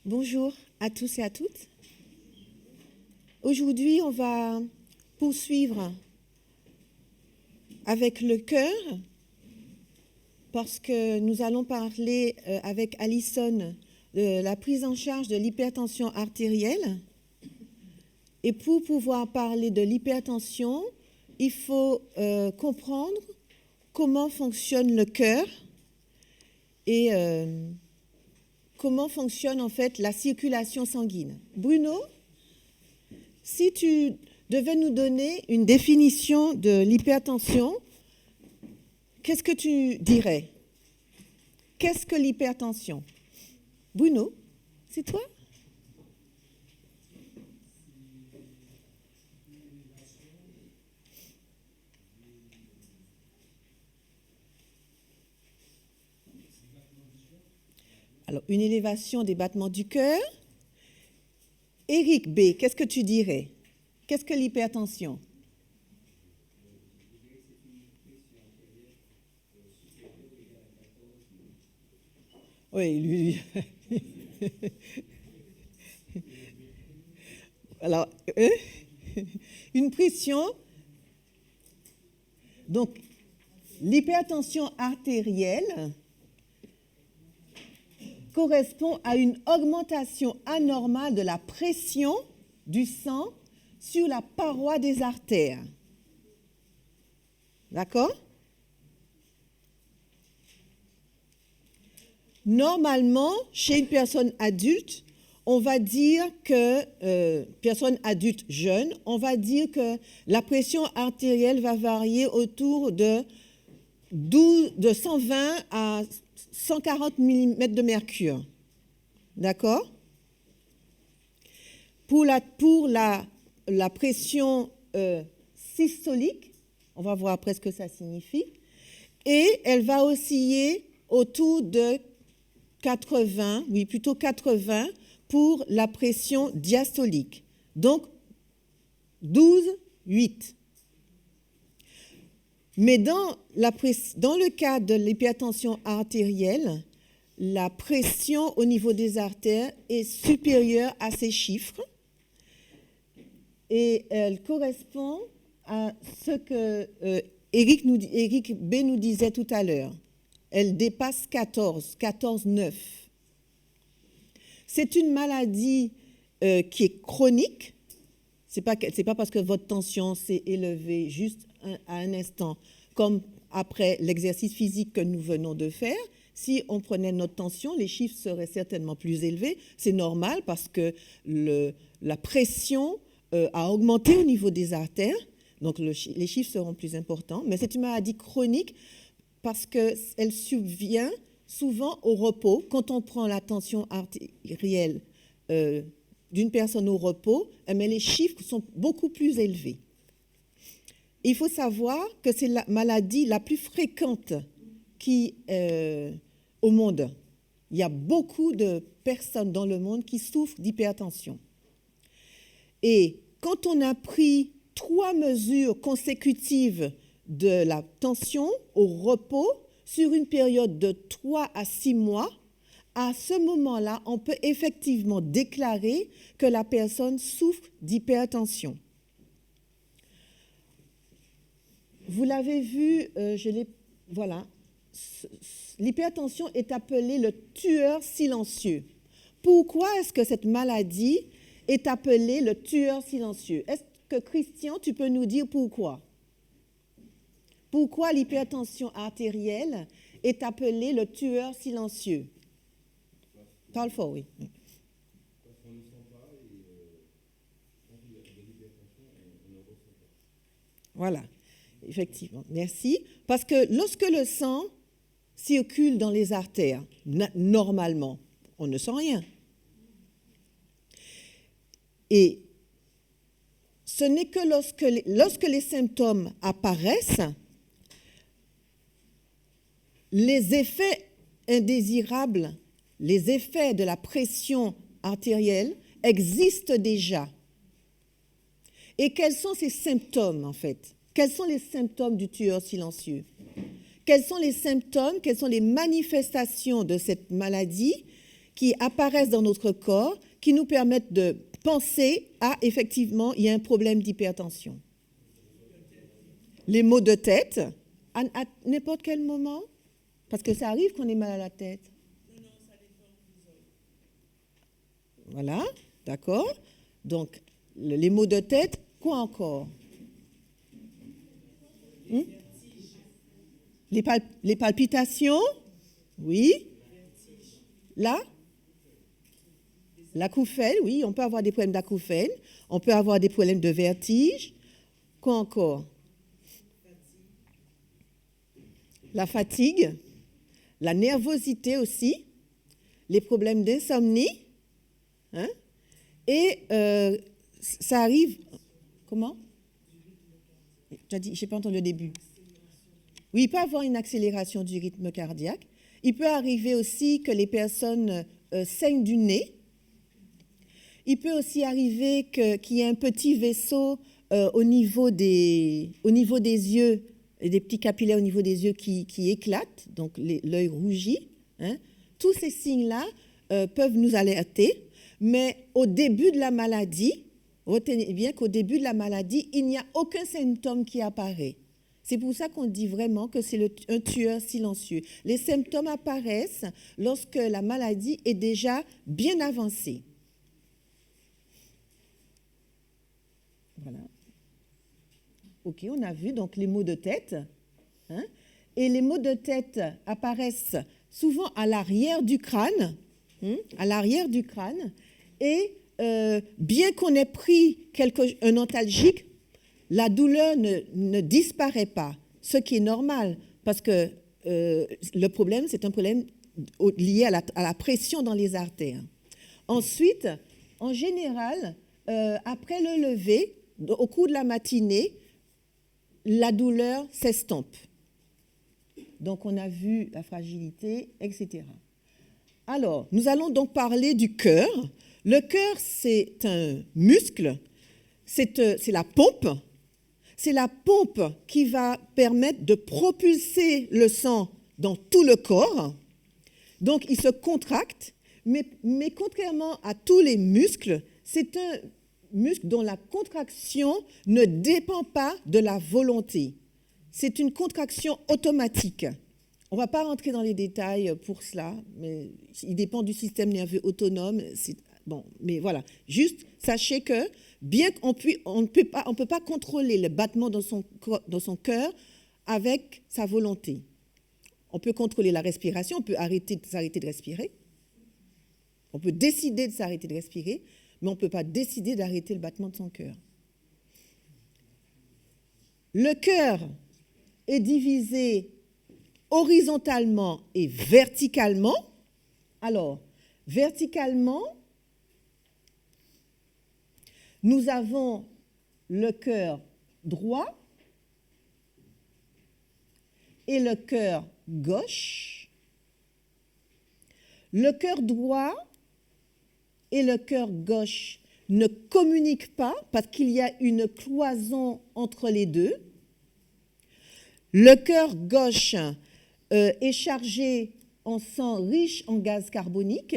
Bonjour à tous et à toutes. Aujourd'hui, on va poursuivre avec le cœur parce que nous allons parler avec Alison de la prise en charge de l'hypertension artérielle. Et pour pouvoir parler de l'hypertension, il faut comprendre comment fonctionne le cœur et comment fonctionne en fait la circulation sanguine. Bruno, si tu devais nous donner une définition de l'hypertension, qu'est-ce que tu dirais? Qu'est-ce que l'hypertension? Bruno, c'est toi? Alors, une élévation des battements du cœur. Éric B., qu'est-ce que tu dirais? Qu'est-ce que l'hypertension? Oui, lui. Alors, une pression. Donc, l'hypertension artérielle correspond à une augmentation anormale de la pression du sang sur la paroi des artères. D'accord? Normalement, chez une personne adulte, on va dire que, personne adulte jeune, on va dire que la pression artérielle va varier autour de 120 à 140 mm de mercure. D'accord? Pour la pression systolique, on va voir après ce que ça signifie, et elle va osciller autour de 80, oui, plutôt 80 pour la pression diastolique. Donc, 12, 8. Mais dans le cas de l'hypertension artérielle, la pression au niveau des artères est supérieure à ces chiffres et elle correspond à ce que Éric B. nous disait tout à l'heure. Elle dépasse 14, 9. C'est une maladie qui est chronique. C'est pas parce que votre tension s'est élevée juste à un instant, comme après l'exercice physique que nous venons de faire. Si on prenait notre tension, les chiffres seraient certainement plus élevés. C'est normal parce que la pression a augmenté au niveau des artères, donc les chiffres seront plus importants. Mais c'est une maladie chronique parce qu'elle survient souvent au repos. Quand on prend la tension artérielle d'une personne au repos, mais les chiffres sont beaucoup plus élevés. Il faut savoir que c'est la maladie la plus fréquente au monde. Il y a beaucoup de personnes dans le monde qui souffrent d'hypertension. Et quand on a pris 3 mesures consécutives de la tension au repos sur une période de 3 à 6 mois, à ce moment-là, on peut effectivement déclarer que la personne souffre d'hypertension. Vous l'avez vu, voilà. L'hypertension est appelée le tueur silencieux. Pourquoi est-ce que cette maladie est appelée le tueur silencieux? Est-ce que, Christian, tu peux nous dire pourquoi? Pourquoi l'hypertension artérielle est appelée le tueur silencieux? Parle fort, oui. Parce qu'on ne sent pas et quand il y a de l'hypertension, on ne ressent pas. Voilà, effectivement. Merci. Parce que lorsque le sang circule dans les artères, normalement, on ne sent rien. Et ce n'est que lorsque les symptômes apparaissent, les effets indésirables, les effets de la pression artérielle existent déjà. Et quels sont ces symptômes, en fait? Quels sont les symptômes du tueur silencieux? Quels sont les symptômes, quelles sont les manifestations de cette maladie qui apparaissent dans notre corps, qui nous permettent de penser à, effectivement, il y a un problème d'hypertension. Les maux de tête, à n'importe quel moment, parce que ça arrive qu'on ait mal à la tête. Voilà, d'accord. Donc, les maux de tête, quoi encore? Les palpitations, oui. Là, l'acouphène, oui, on peut avoir des problèmes d'acouphène. On peut avoir des problèmes de vertige. Quoi encore? La fatigue, la nervosité aussi, les problèmes d'insomnie. Hein? Et ça arrive... Comment? Je n'ai pas entendu le début. Oui, il peut avoir une accélération du rythme cardiaque. Il peut arriver aussi que les personnes saignent du nez. Il peut aussi arriver qu'il y ait un petit vaisseau au niveau des yeux, et des petits capillaires au niveau des yeux qui éclatent, donc l'œil rougit. Hein. Tous ces signes-là peuvent nous alerter, mais au début de la maladie, retenez bien qu'au début de la maladie, il n'y a aucun symptôme qui apparaît. C'est pour ça qu'on dit vraiment que c'est un tueur silencieux. Les symptômes apparaissent lorsque la maladie est déjà bien avancée. Voilà. OK, on a vu donc les maux de tête. Hein, et les maux de tête apparaissent souvent à l'arrière du crâne. À l'arrière du crâne. Et bien qu'on ait pris un antalgique, la douleur ne disparaît pas, ce qui est normal, parce que le problème, c'est un problème lié à la pression dans les artères. Ensuite, en général, après le lever, au cours de la matinée, la douleur s'estompe. Donc, on a vu la fragilité, etc. Alors, nous allons donc parler du cœur. Le cœur, c'est un muscle, c'est la pompe. C'est la pompe qui va permettre de propulser le sang dans tout le corps. Donc, il se contracte, mais contrairement à tous les muscles, c'est un muscle dont la contraction ne dépend pas de la volonté. C'est une contraction automatique. On ne va pas rentrer dans les détails pour cela, mais il dépend du système nerveux autonome. Bon, mais voilà, juste sachez que bien qu'on ne peut pas contrôler le battement dans son cœur avec sa volonté. On peut contrôler la respiration, on peut s'arrêter de respirer. On peut décider de s'arrêter de respirer, mais on ne peut pas décider d'arrêter le battement de son cœur. Le cœur est divisé horizontalement et verticalement. Alors, verticalement, nous avons le cœur droit et le cœur gauche. Le cœur droit et le cœur gauche ne communiquent pas parce qu'il y a une cloison entre les deux. Le cœur gauche est chargé en sang riche en gaz carbonique.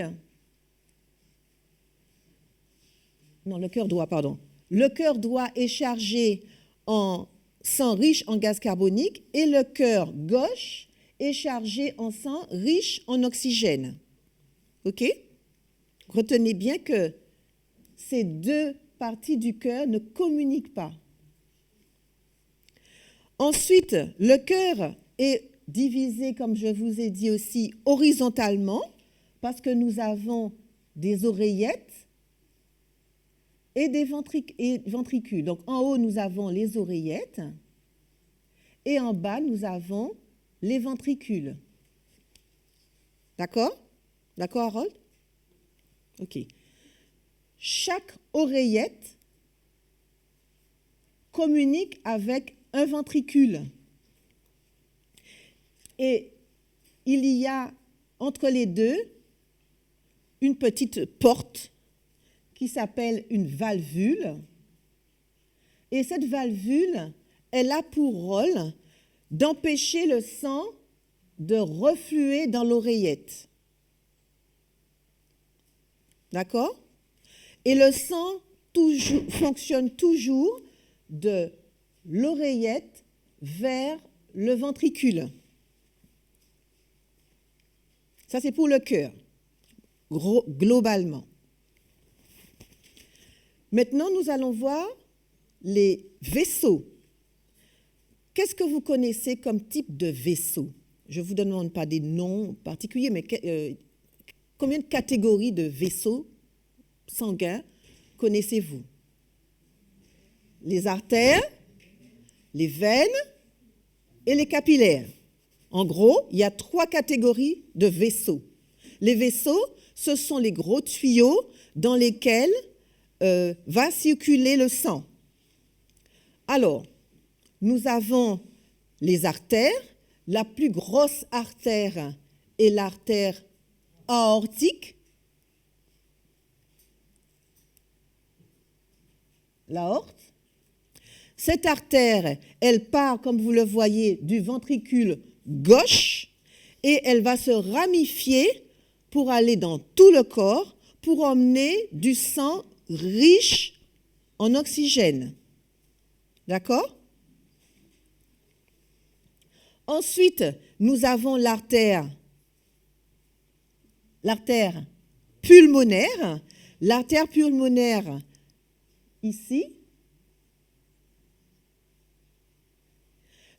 Non, le cœur droit, pardon. Le cœur droit est chargé en sang riche en gaz carbonique et le cœur gauche est chargé en sang riche en oxygène. OK? Retenez bien que ces deux parties du cœur ne communiquent pas. Ensuite, le cœur est divisé, comme je vous ai dit aussi, horizontalement, parce que nous avons des oreillettes et des ventricules. Donc, en haut, nous avons les oreillettes et en bas, nous avons les ventricules. D'accord? D'accord, Harold? OK. Chaque oreillette communique avec un ventricule. Et il y a entre les deux une petite porte qui s'appelle une valvule. Et cette valvule, elle a pour rôle d'empêcher le sang de refluer dans l'oreillette. D'accord? Et le sang fonctionne toujours de l'oreillette vers le ventricule. Ça, c'est pour le cœur, globalement. Maintenant, nous allons voir les vaisseaux. Qu'est-ce que vous connaissez comme type de vaisseau? Je ne vous demande pas des noms particuliers, mais combien de catégories de vaisseaux sanguins connaissez-vous? Les artères, les veines et les capillaires. En gros, il y a 3 catégories de vaisseaux. Les vaisseaux, ce sont les gros tuyaux dans lesquels va circuler le sang. Alors, nous avons les artères. La plus grosse artère est l'artère aortique. L'aorte. Cette artère, elle part, comme vous le voyez, du ventricule gauche et elle va se ramifier pour aller dans tout le corps pour emmener du sang riche en oxygène. D'accord? Ensuite, nous avons l'artère pulmonaire. L'artère pulmonaire, ici.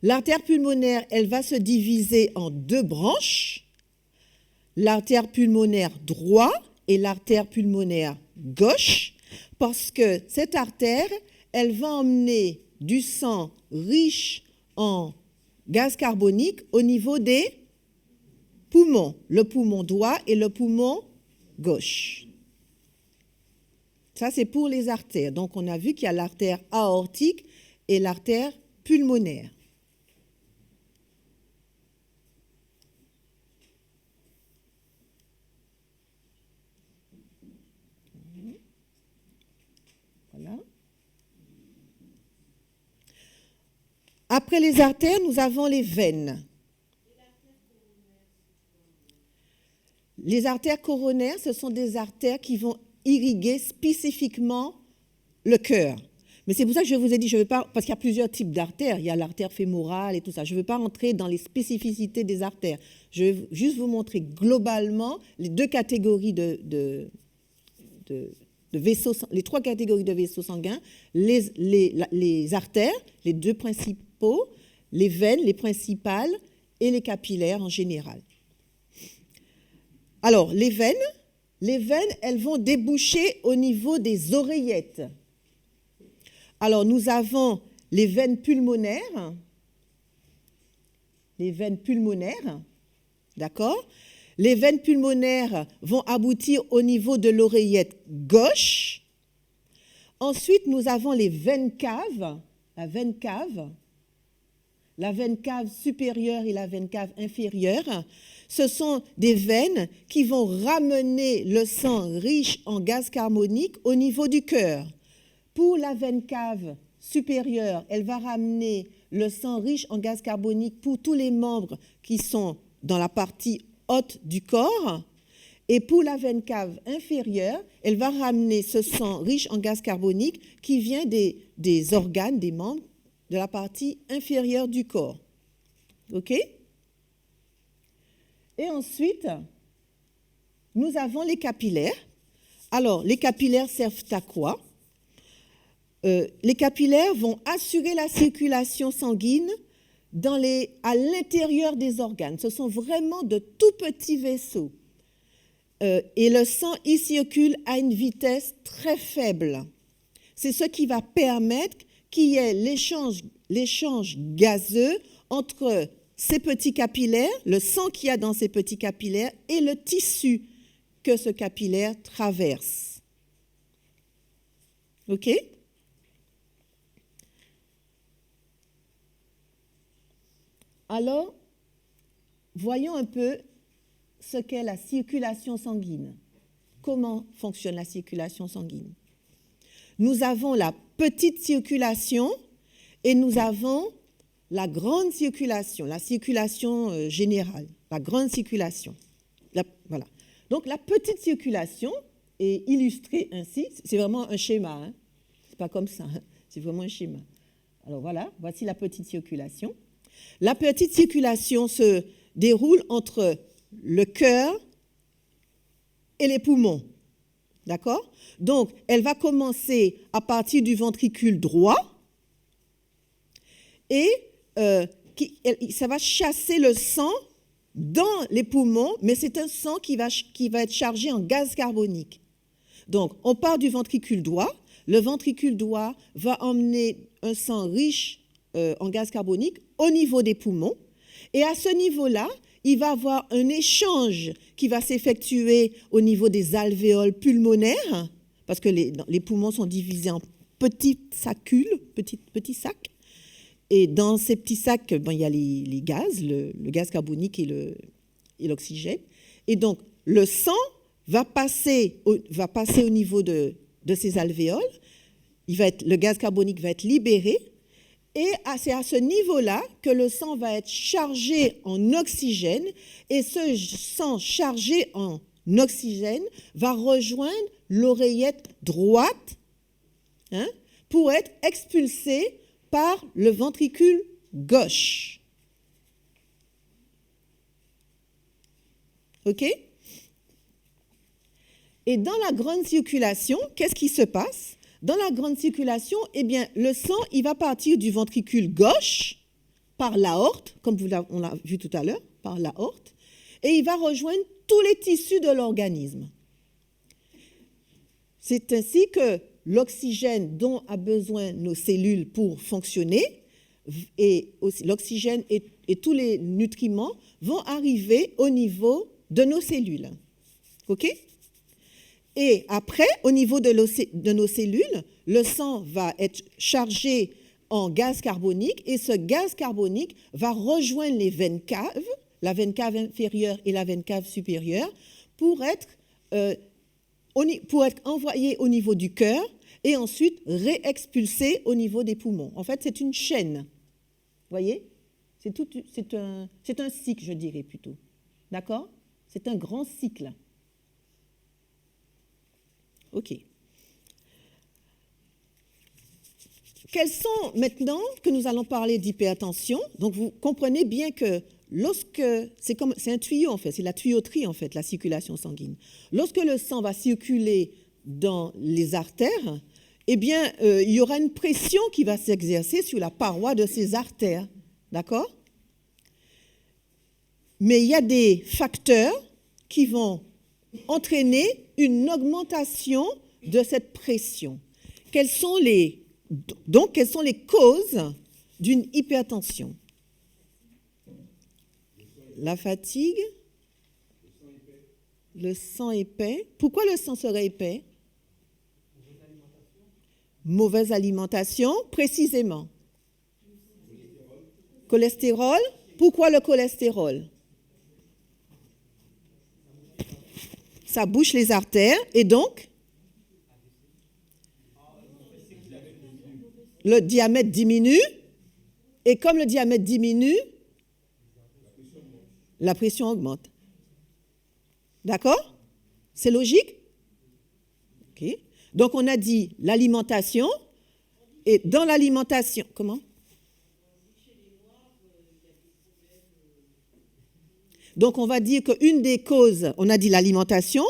L'artère pulmonaire, elle va se diviser en 2 branches. L'artère pulmonaire droit et l'artère pulmonaire gauche, parce que cette artère, elle va emmener du sang riche en gaz carbonique au niveau des poumons, le poumon droit et le poumon gauche. Ça, c'est pour les artères. Donc, on a vu qu'il y a l'artère aortique et l'artère pulmonaire. Voilà. Après les artères, nous avons les veines. Les artères coronaires, ce sont des artères qui vont irriguer spécifiquement le cœur. Mais c'est pour ça que je vous ai dit, je ne veux pas, parce qu'il y a plusieurs types d'artères, il y a l'artère fémorale et tout ça, je ne veux pas rentrer dans les spécificités des artères. Je vais juste vous montrer globalement les 2 catégories de vaisseaux, les 3 catégories de vaisseaux sanguins, les artères, les 2 principaux, les veines, les principales, et les capillaires en général. Alors, les veines, elles vont déboucher au niveau des oreillettes. Alors, nous avons les veines pulmonaires, d'accord? Les veines pulmonaires vont aboutir au niveau de l'oreillette gauche. Ensuite, nous avons les veines caves, la veine cave supérieure et la veine cave inférieure. Ce sont des veines qui vont ramener le sang riche en gaz carbonique au niveau du cœur. Pour la veine cave supérieure, elle va ramener le sang riche en gaz carbonique pour tous les membres qui sont dans la partie haute du corps. Et pour la veine cave inférieure, elle va ramener ce sang riche en gaz carbonique qui vient des organes, des membres de la partie inférieure du corps. OK? Et ensuite, nous avons les capillaires. Alors, les capillaires servent à quoi? Les capillaires vont assurer la circulation sanguine à l'intérieur des organes. Ce sont vraiment de tout petits vaisseaux. Et le sang y circule à une vitesse très faible. C'est ce qui va permettre qu'il y ait l'échange gazeux entre ces petits capillaires, le sang qu'il y a dans ces petits capillaires et le tissu que ce capillaire traverse. OK? Alors, voyons un peu ce qu'est la circulation sanguine. Comment fonctionne la circulation sanguine? Nous avons la petite circulation et nous avons la grande circulation, la circulation générale, la grande circulation. Voilà. Donc, la petite circulation est illustré ainsi. C'est vraiment un schéma, hein. C'est pas comme ça, hein. C'est vraiment un schéma. Alors voilà, voici la petite circulation. La petite circulation se déroule entre le cœur et les poumons. D'accord? Donc, elle va commencer à partir du ventricule droit et ça va chasser le sang dans les poumons, mais c'est un sang qui va être chargé en gaz carbonique. Donc, on part du ventricule droit. Le ventricule droit va emmener un sang riche en gaz carbonique au niveau des poumons. Et à ce niveau-là, il va y avoir un échange qui va s'effectuer au niveau des alvéoles pulmonaires, parce que les poumons sont divisés en petites sacules, petits sacs. Et dans ces petits sacs, il y a les gaz, le gaz carbonique et l'oxygène. Et donc, le sang va passer au niveau de ces alvéoles. Le gaz carbonique va être libéré. Et c'est à ce niveau-là que le sang va être chargé en oxygène. Et ce sang chargé en oxygène va rejoindre l'oreillette droite, hein, pour être expulsé par le ventricule gauche. OK? Et dans la grande circulation, qu'est-ce qui se passe? Dans la grande circulation, eh bien, le sang, il va partir du ventricule gauche par l'aorte, comme on l'a vu tout à l'heure, par l'aorte, et il va rejoindre tous les tissus de l'organisme. C'est ainsi que l'oxygène dont a besoin nos cellules pour fonctionner, et aussi l'oxygène et tous les nutriments vont arriver au niveau de nos cellules. OK? Et après, au niveau de nos cellules, le sang va être chargé en gaz carbonique et ce gaz carbonique va rejoindre les veines caves, la veine cave inférieure et la veine cave supérieure, pour être envoyé au niveau du cœur et ensuite réexpulsé au niveau des poumons. En fait, c'est une chaîne. Vous voyez? C'est un cycle, je dirais plutôt. D'accord? C'est un grand cycle. OK. Quels sont maintenant que nous allons parler d'hypertension? Donc, vous comprenez bien que c'est un tuyau en fait, c'est la tuyauterie en fait, la circulation sanguine. Lorsque le sang va circuler dans les artères, eh bien, il y aura une pression qui va s'exercer sur la paroi de ces artères, d'accord? Mais il y a des facteurs qui vont entraîner une augmentation de cette pression. Quelles sont les causes d'une hypertension? La fatigue, le sang épais. Pourquoi le sang serait épais? Mauvaise alimentation, précisément. Cholestérol. Pourquoi le cholestérol? Ça bouche les artères et donc le diamètre diminue. Et comme le diamètre diminue, la pression augmente. D'accord? C'est logique? OK. Donc, on a dit l'alimentation. Et dans l'alimentation, comment? Donc, on va dire qu'une des causes, on a dit l'alimentation,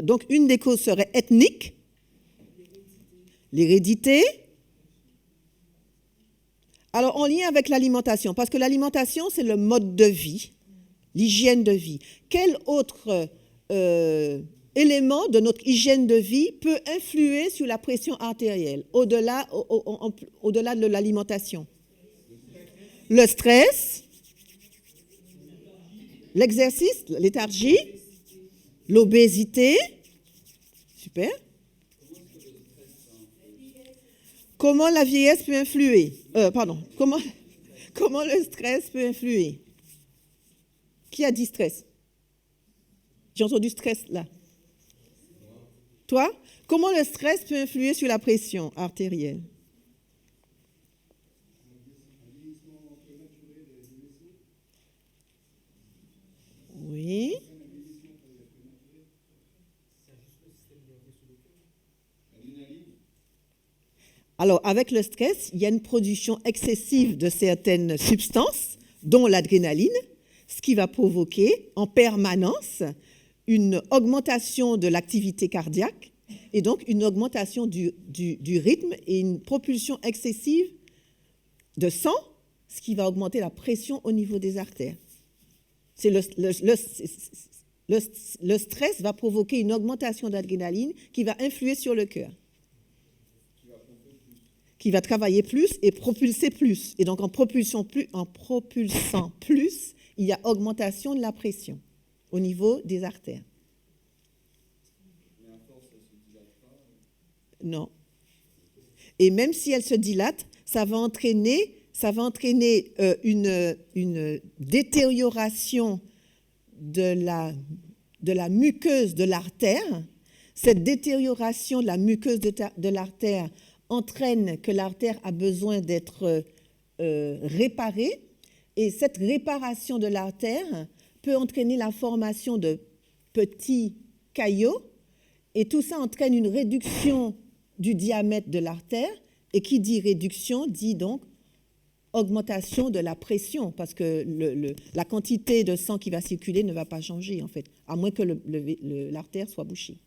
donc une des causes serait ethnique, l'hérédité. Alors, en lien avec l'alimentation, parce que l'alimentation, c'est le mode de vie, l'hygiène de vie. Quel autre élément de notre hygiène de vie peut influer sur la pression artérielle, au-delà de l'alimentation? Le stress, l'exercice, la léthargie, l'obésité. Super. Comment la vieillesse peut influer? Comment le stress peut influer? Qui a dit stress? J'ai entendu stress là. Toi? Comment le stress peut influer sur la pression artérielle? Oui. Alors, avec le stress, il y a une production excessive de certaines substances, dont l'adrénaline, ce qui va provoquer en permanence une augmentation de l'activité cardiaque et donc une augmentation du rythme et une propulsion excessive de sang, ce qui va augmenter la pression au niveau des artères. C'est le stress va provoquer une augmentation d'adrénaline qui va influer sur le cœur, qui va travailler plus et propulser plus. Et donc, en propulsant plus, il y a augmentation de la pression au niveau des artères. Non. Et même si elle se dilate, ça va entraîner une détérioration de la muqueuse de l'artère. Cette détérioration de la muqueuse de l'artère entraîne que l'artère a besoin d'être réparée. Et cette réparation de l'artère peut entraîner la formation de petits caillots. Et tout ça entraîne une réduction du diamètre de l'artère. Et qui dit réduction dit donc augmentation de la pression, parce que la quantité de sang qui va circuler ne va pas changer, en fait, à moins que l'artère soit bouchée.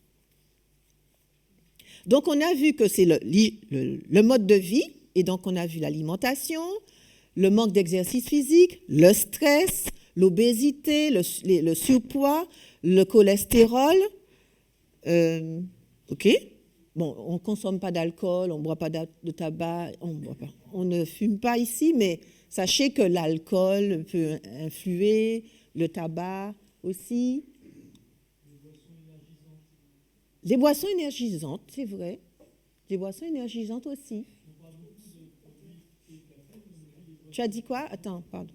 Donc, on a vu que c'est le mode de vie, et donc on a vu l'alimentation, le manque d'exercice physique, le stress, l'obésité, le surpoids, le cholestérol. OK. Bon, on ne consomme pas d'alcool, on ne boit pas de tabac, on ne fume pas ici, mais sachez que l'alcool peut influer, le tabac aussi. Les boissons énergisantes, c'est vrai. Les boissons énergisantes aussi. Tu as dit quoi? Attends, pardon.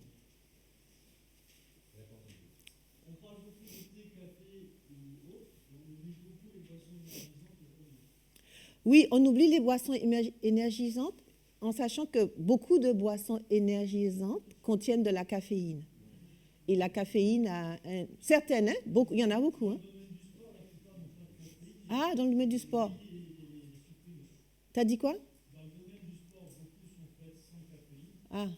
Oui, on oublie les boissons énergisantes en sachant que beaucoup de boissons énergisantes contiennent de la caféine. Et la caféine a certaines, hein, beaucoup, il y en a beaucoup. Hein. Ah, dans le domaine du sport. T'as dit quoi? Ah.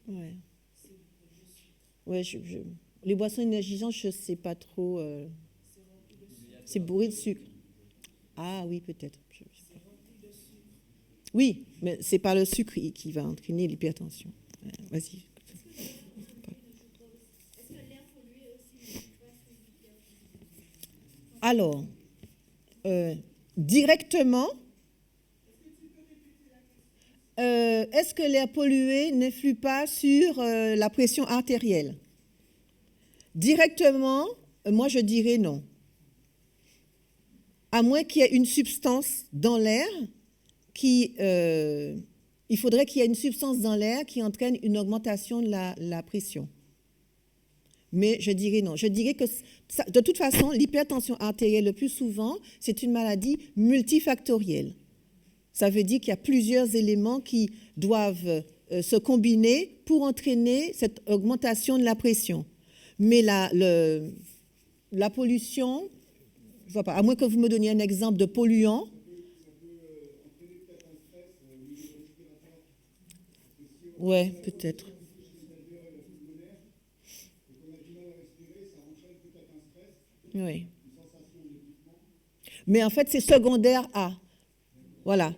Ouais. Ouais, les boissons énergisantes, je ne sais pas trop. C'est bourré de sucre. Ah oui, peut-être. Oui, mais ce n'est pas le sucre qui va entraîner l'hypertension. Vas-y. Alors, directement, est-ce que l'air pollué n'influe pas sur la pression artérielle? Directement, moi je dirais non. À moins qu'il y ait une substance dans l'air il faudrait qu'il y ait une substance dans l'air qui entraîne une augmentation de la pression. Mais je dirais non. Je dirais que, de toute façon, l'hypertension artérielle, le plus souvent, c'est une maladie multifactorielle. Ça veut dire qu'il y a plusieurs éléments qui doivent se combiner pour entraîner cette augmentation de la pression. Mais la pollution, je ne vois pas, à moins que vous me donniez un exemple de polluant. Ouais, peut-être. Oui. Mais en fait, c'est secondaire à. Voilà.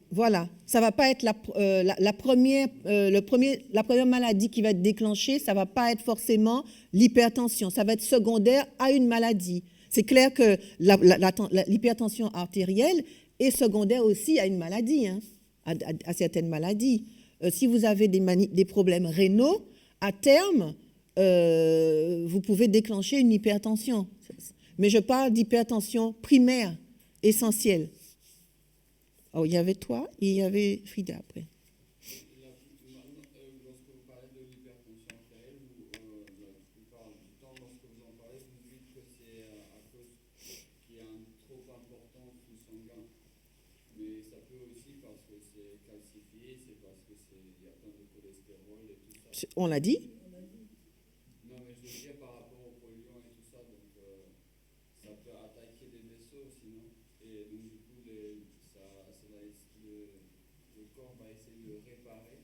Voilà. Ça ne va pas être la première maladie qui va être déclenchée, ça ne va pas être forcément l'hypertension. Ça va être secondaire à une maladie. C'est clair que l'hypertension artérielle est secondaire aussi à une maladie, hein, à certaines maladies. Si vous avez des problèmes rénaux, à terme, vous pouvez déclencher une hypertension. Mais je parle d'hypertension primaire, essentielle. Oh, il y avait toi et il y avait Frida après. Lorsque vous parlez de l'hypertension artérielle, la plupart du temps, lorsque vous en parlez, vous dites que c'est à cause qu'il y a un trop important flux sanguin. Mais ça peut aussi parce que c'est calcifié, c'est parce qu'il y a plein de cholestérol et tout ça. On l'a dit? Non, mais je veux dire par rapport aux polluants et tout ça. Donc vaisseaux aussi, non? Et donc, du coup, le corps va essayer de le réparer.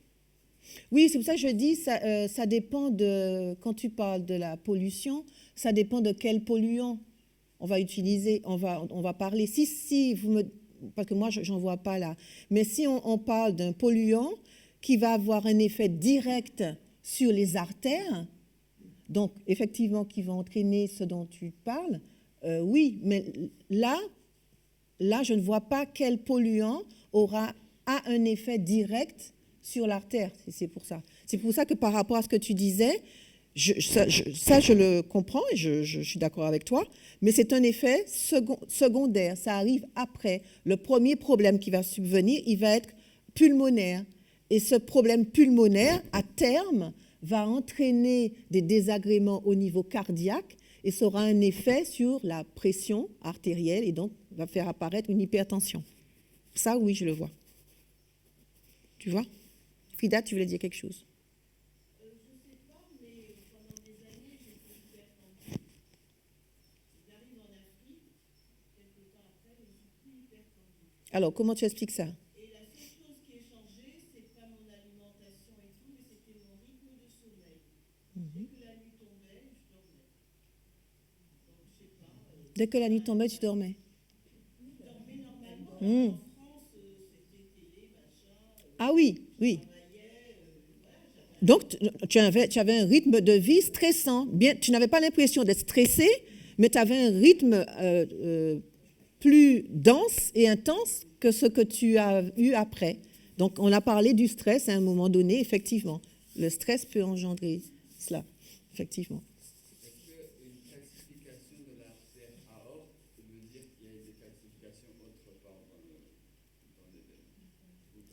Oui, c'est pour ça que je dis, ça dépend de, quand tu parles de la pollution, ça dépend de quel polluant on va utiliser, on va parler. Si vous me, parce que moi, je n'en vois pas là, mais si on parle d'un polluant qui va avoir un effet direct sur les artères, donc effectivement qui va entraîner ce dont tu parles, oui, mais là, je ne vois pas quel polluant a un effet direct sur l'artère. C'est pour ça. C'est pour ça que par rapport à ce que tu disais, ça, je le comprends et je suis d'accord avec toi, mais c'est un effet secondaire. Ça arrive après. Le premier problème qui va subvenir, il va être pulmonaire. Et ce problème pulmonaire, à terme, va entraîner des désagréments au niveau cardiaque et ça aura un effet sur la pression artérielle et donc va faire apparaître une hypertension. Ça, oui, je le vois. Tu vois? Frida, tu voulais dire quelque chose? Je ne sais pas, mais pendant des années, j'étais hypertendue. J'arrive en Afrique, quelques temps après, je ne suis plus hypertendue. Alors, comment tu expliques ça? Et la seule chose qui est changée, c'est pas mon alimentation et tout, mais c'était mon rythme de sommeil. Dès que la nuit tombait, je dormais. Donc, je sais pas. Dès que la nuit tombait, tu dormais. Je dormais normalement. Mmh. En France, c'était télé, machin. Ah oui, oui. Travaillais, voilà, Donc, tu avais un rythme de vie stressant. Bien, tu n'avais pas l'impression d'être stressé, mais tu avais un rythme plus dense et intense que ce que tu as eu après. Donc, on a parlé du stress à un moment donné, effectivement. Le stress peut engendrer cela, effectivement. Est-ce qu'une calcification de l'artère aorte veut dire qu'il y a des calcifications autre part dans les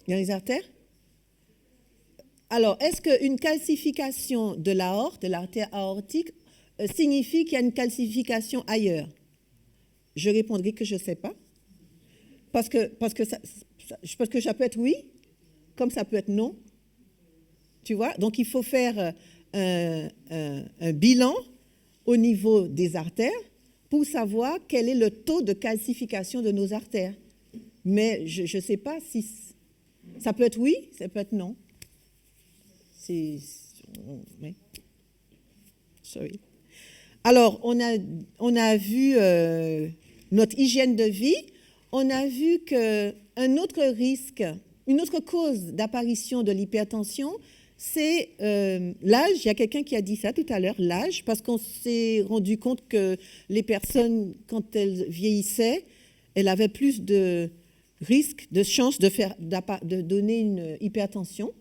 veines? Dans les artères? Alors, est-ce qu'une calcification de l'aorte, de l'artère aortique, signifie qu'il y a une calcification ailleurs? Je répondrai que je ne sais pas. Parce que ça peut être oui, comme ça peut être non. Tu vois? Donc, il faut faire un bilan au niveau des artères pour savoir quel est le taux de calcification de nos artères. Mais je ne sais pas si... Ça peut être oui, ça peut être non. Oui. Sorry. Alors, on a vu notre hygiène de vie. On a vu qu'un autre risque, une autre cause d'apparition de l'hypertension, c'est l'âge. Il y a quelqu'un qui a dit ça tout à l'heure, l'âge, parce qu'on s'est rendu compte que les personnes, quand elles vieillissaient, elles avaient plus de risques, de chances de donner une hypertension,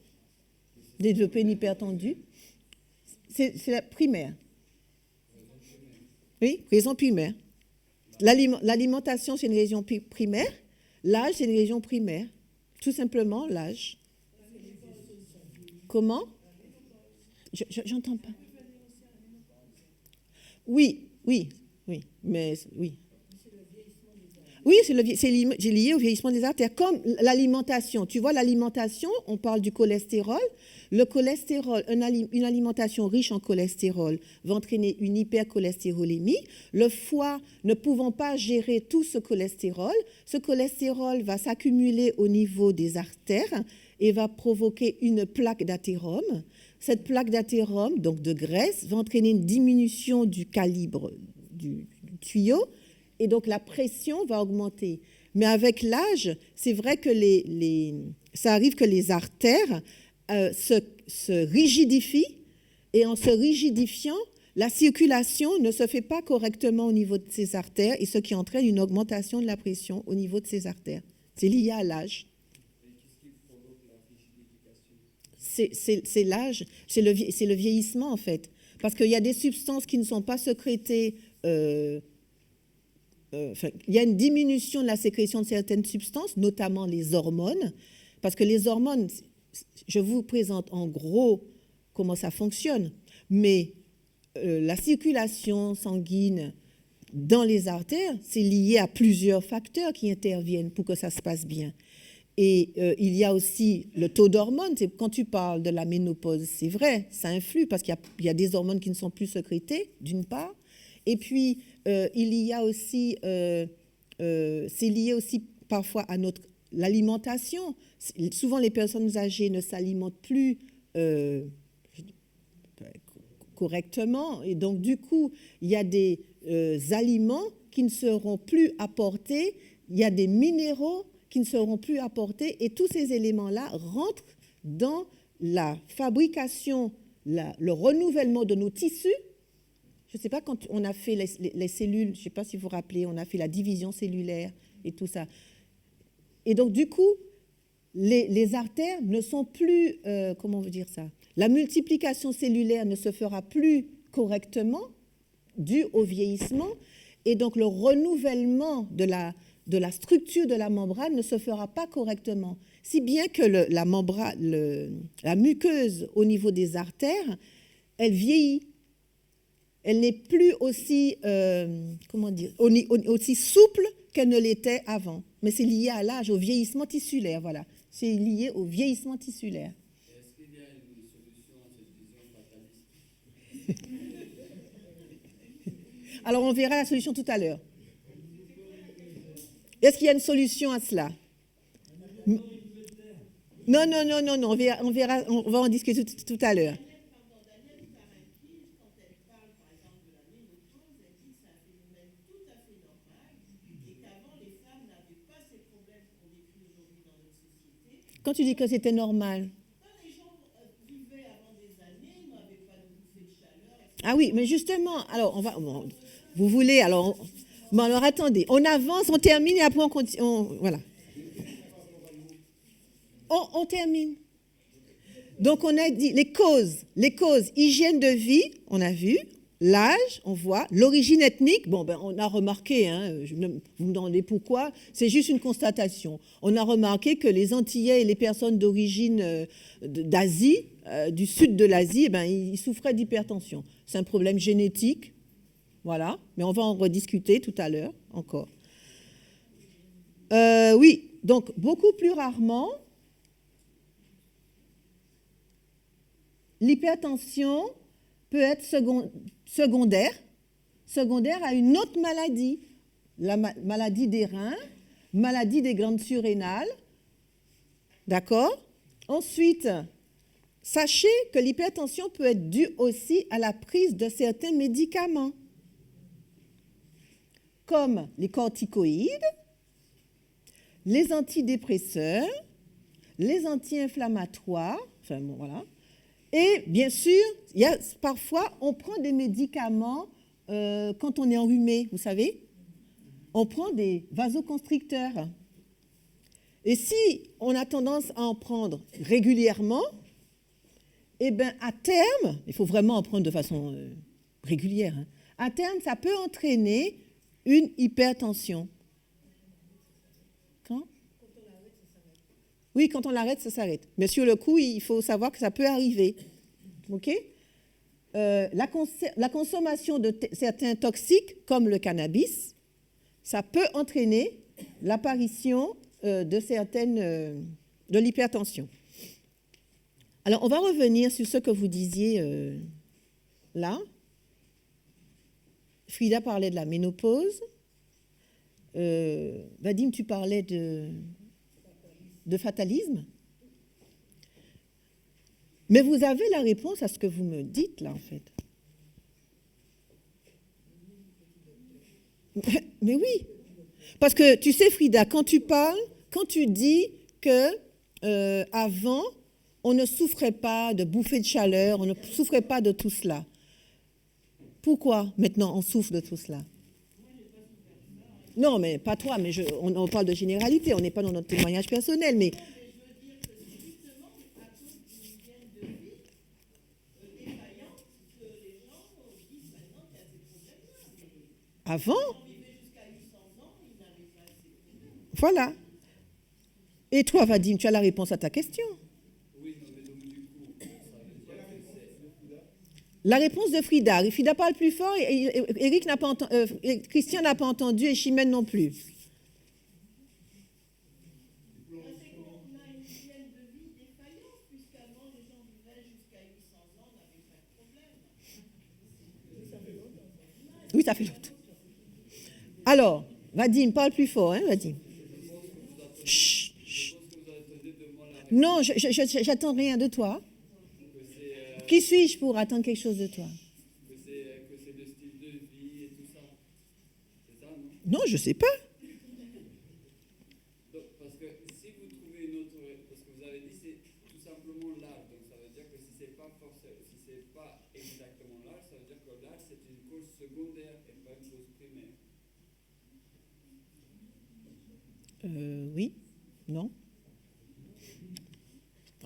développer une hypertendue. C'est la primaire. Oui, raison primaire. L'alimentation, c'est une raison primaire. L'âge, c'est une raison primaire. Tout simplement, l'âge. Comment? J'entends pas. Oui, mais oui. Oui, c'est lié au vieillissement des artères. Comme l'alimentation. Tu vois, l'alimentation, on parle du cholestérol. Le cholestérol, une alimentation riche en cholestérol va entraîner une hypercholestérolémie. Le foie ne pouvant pas gérer tout ce cholestérol va s'accumuler au niveau des artères et va provoquer une plaque d'athérome. Cette plaque d'athérome, donc de graisse, va entraîner une diminution du calibre du tuyau. Et donc, la pression va augmenter. Mais avec l'âge, c'est vrai que ça arrive que les artères se rigidifient. Et en se rigidifiant, la circulation ne se fait pas correctement au niveau de ces artères, et ce qui entraîne une augmentation de la pression au niveau de ces artères. C'est lié à l'âge. Et qu'est-ce qui provoque la rigidification? C'est l'âge, c'est le vieillissement, en fait. Parce qu'il y a des substances qui ne sont pas sécrétées... il y a une diminution de la sécrétion de certaines substances, notamment les hormones, parce que les hormones, je vous présente en gros comment ça fonctionne, mais la circulation sanguine dans les artères, c'est lié à plusieurs facteurs qui interviennent pour que ça se passe bien. Et il y a aussi le taux d'hormones. Quand tu parles de la ménopause, c'est vrai, ça influe parce qu'il y a des hormones qui ne sont plus sécrétées, d'une part. Et puis, il y a aussi c'est lié aussi parfois à l'alimentation. Souvent, les personnes âgées ne s'alimentent plus correctement. Et donc, du coup, il y a des aliments qui ne seront plus apportés. Il y a des minéraux qui ne seront plus apportés. Et tous ces éléments-là rentrent dans la fabrication, le renouvellement de nos tissus. Je ne sais pas, quand on a fait les cellules, je ne sais pas si vous vous rappelez, on a fait la division cellulaire et tout ça. Et donc, du coup, les artères ne sont plus, comment on veut dire ça? La multiplication cellulaire ne se fera plus correctement dû au vieillissement. Et donc, le renouvellement de la structure de la membrane ne se fera pas correctement. Si bien que la muqueuse au niveau des artères, elle vieillit. Elle n'est plus aussi, aussi souple qu'elle ne l'était avant. Mais c'est lié à l'âge, au vieillissement tissulaire, voilà. C'est lié au vieillissement tissulaire. Est-ce qu'il y a une solution à cette vision fataliste? Alors, on verra la solution tout à l'heure. Est-ce qu'il y a une solution à cela? Non, on va en discuter tout à l'heure. Quand tu dis que c'était normal. Ah oui, mais justement, alors, vous voulez, alors, alors attendez, on avance, on termine et après on continue, voilà. On termine. Donc, on a dit les causes, hygiène de vie, on a vu, l'âge, on voit, l'origine ethnique, bon, ben, on a remarqué, vous me demandez pourquoi, c'est juste une constatation. On a remarqué que les Antillais et les personnes d'origine d'Asie, du sud de l'Asie, ils souffraient d'hypertension. C'est un problème génétique, voilà, mais on va en rediscuter tout à l'heure encore. Oui, donc beaucoup plus rarement, l'hypertension peut être secondaire à une autre maladie, la maladie des reins, maladie des glandes surrénales. D'accord? Ensuite, sachez que l'hypertension peut être due aussi à la prise de certains médicaments, comme les corticoïdes, les antidépresseurs, les anti-inflammatoires, enfin bon, voilà. Et bien sûr, parfois, on prend des médicaments quand on est enrhumé, vous savez. On prend des vasoconstricteurs. Et si on a tendance à en prendre régulièrement, eh bien, à terme, il faut vraiment en prendre de façon régulière, hein, à terme, ça peut entraîner une hypertension. Quand on l'arrête, ça s'arrête. Oui, quand on l'arrête, ça s'arrête. Mais sur le coup, il faut savoir que ça peut arriver. OK? La consommation de certains toxiques, comme le cannabis, ça peut entraîner l'apparition de l'hypertension. Alors, on va revenir sur ce que vous disiez là. Frida parlait de la ménopause. Vadim, tu parlais de fatalisme. Mais vous avez la réponse à ce que vous me dites là, en fait. Mais oui. Parce que, tu sais, Frida, quand tu dis que avant, on ne souffrait pas de bouffées de chaleur, on ne souffrait pas de tout cela. Pourquoi maintenant on souffre de tout cela? Non, mais pas toi, mais on parle de généralité, on n'est pas dans notre témoignage personnel, mais... Avant? Voilà. Et toi, Vadim, tu as la réponse à ta question. La réponse de Frida. Frida parle plus fort, et Eric n'a pas entendu, Christian n'a pas entendu, et Chimène non plus. Oui, ça fait longtemps. Alors, Vadim, parle plus fort, hein, Vadim. Chut, chut. Non, j'attends rien de toi. Qui suis-je pour attendre quelque chose de toi? Que c'est le style de vie et tout ça. C'est ça, non? Non, je ne sais pas. Donc, parce que si vous trouvez une autre, parce que vous avez dit c'est tout simplement l'art, donc ça veut dire que si c'est pas exactement l'art, ça veut dire que l'art c'est une cause secondaire et pas une cause primaire. Oui, non.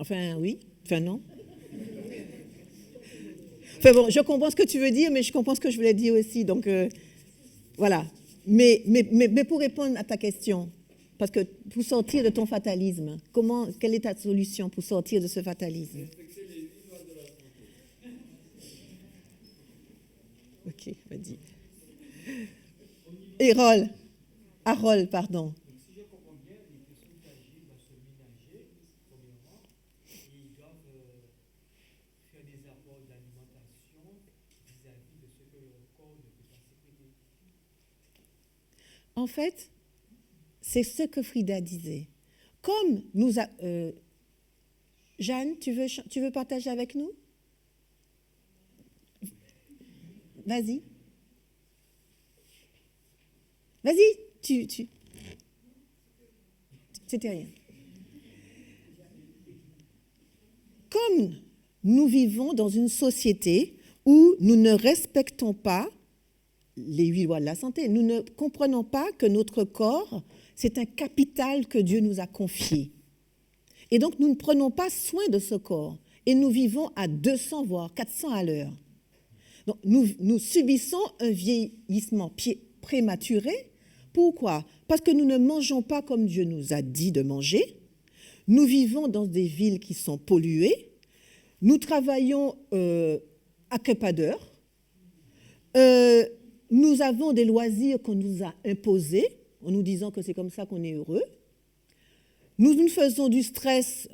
Enfin, oui, enfin, non. Enfin bon, je comprends ce que tu veux dire, mais je comprends ce que je voulais dire aussi. Donc, voilà. Mais pour répondre à ta question, parce que pour sortir de ton fatalisme, quelle est ta solution pour sortir de ce fatalisme? Respecter les 8 lois de la santé. Ok, vas-y. Et Harold, pardon. Donc, si je comprends bien, les personnes âgées doivent se ménager, premièrement, et ils doivent faire des apports d'alimentation vis-à-vis de ce que leur corps ne peut pas sécréter. En fait, c'est ce que Frida disait. Comme Jeanne, tu veux partager avec nous? Vas-y. Vas-y, c'était rien. Comme nous vivons dans une société où nous ne respectons pas les 8 lois de la santé, nous ne comprenons pas que notre corps, c'est un capital que Dieu nous a confié. Et donc, nous ne prenons pas soin de ce corps. Et nous vivons à 200, voire 400 à l'heure. Donc, nous subissons un vieillissement prématuré. Pourquoi? Parce que nous ne mangeons pas comme Dieu nous a dit de manger. Nous vivons dans des villes qui sont polluées. Nous travaillons à crépade d'heure. Nous avons des loisirs qu'on nous a imposés en nous disant que c'est comme ça qu'on est heureux. Nous faisons du stress